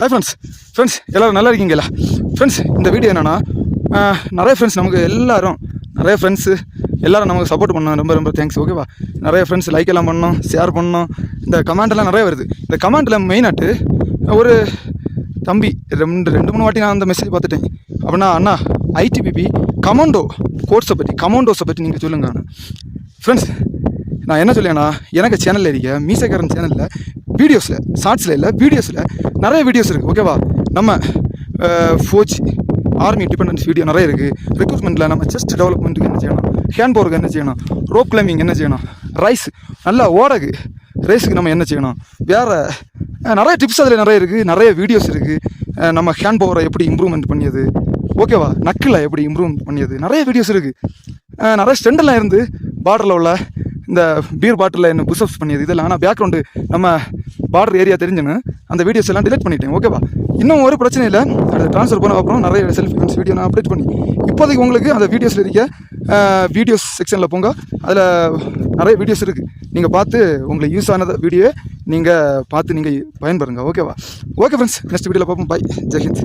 Hi friends எல்லோரும் நல்லா இருக்கீங்களா? ஃப்ரெண்ட்ஸ் இந்த வீடியோ என்னென்னா, நிறைய ஃப்ரெண்ட்ஸ் நமக்கு நிறைய ஃப்ரெண்ட்ஸு எல்லோரும் நமக்கு சப்போர்ட் பண்ணோம். ரொம்ப ரொம்ப தேங்க்ஸ். ஓகேவா? நிறைய ஃப்ரெண்ட்ஸ் லைக் எல்லாம் பண்ணோம், ஷேர் பண்ணோம். இந்த கமெண்ட்டெல்லாம் நிறைய வருது. இந்த கமெண்ட்டில் மெயினாட்டு ஒரு தம்பி ரெண்டு மூணு வாட்டி நான் அந்த மெசேஜ் பார்த்துட்டேன். அப்படின்னா அண்ணா ஐடிபிபி கோர்ஸை பற்றி நீங்கள் சொல்லுங்க. ஃப்ரெண்ட்ஸ் நான் என்ன சொல்லேன்னா, எனக்கு சேனலில் இருக்க மீசக்காரன் சேனலில் வீடியோஸில் ஷார்ட்ஸில் இல்லை வீடியோஸில் நிறைய வீடியோஸ் இருக்குது. ஓகேவா? நம்ம ஃபோர்ஜ் ஆர்மி டிபெண்டன்ஸ் வீடியோ நிறைய இருக்குது. ரெக்ரூட்மெண்ட்டில் நம்ம செஸ்ட் டெவலப்மெண்ட்டுக்கு என்ன செய்யணும், ஹேண்ட் பவருக்கு என்ன செய்யணும், ரோப் கிளைம்பிங் என்ன செய்யணும், ரைஸ் நல்லா ஓடகு ரேஸுக்கு நம்ம என்ன செய்யணும், வேறு நிறைய டிப்ஸ் அதில் நிறைய இருக்குது. நிறைய வீடியோஸ் இருக்குது. நம்ம ஹேண்ட் பவரை எப்படி இம்ப்ரூவ்மெண்ட் பண்ணியது, ஓகேவா, நக்கில் எப்படி இம்ப்ரூவ் பண்ணியது, நிறைய வீடியோஸ் இருக்குது. நிறைய ஸ்டெண்டெல்லாம் இருந்து பார்டரில் உள்ள இந்த பீர் பாட்டிலில் என்ன புஷ்அப்ஸ் பண்ணியது இதெல்லாம். ஆனால் பேக்ரவுண்டு நம்ம பார்டர் ஏரியா தெரிஞ்சுன்னு அந்த வீடியோஸ் எல்லாம் டிலீட் பண்ணிட்டேன். ஓகேவா? இன்னும் ஒரு பிரச்சனை இல்லை. அதை ட்ரான்ஸ்ஃபர் பண்ண அப்புறம் நிறைய செல்ஃபி வீடியோ நான் அப்டேட் பண்ணி இப்போதைக்கு உங்களுக்கு அந்த வீடியோஸில் இருக்க வீடியோஸ் செக்ஷனில் போங்க. அதில் நிறைய வீடியோஸ் இருக்குது. நீங்கள் பார்த்து உங்களுக்கு யூஸ் ஆனது வீடியோ நீங்கள் பார்த்து நீங்கள் பயன்பெறுங்க. ஓகேவா? ஓகே ஃப்ரெண்ட்ஸ், நெக்ஸ்ட் வீடியோவில் பார்ப்போம். பை. ஜெய்ஹிந்த்.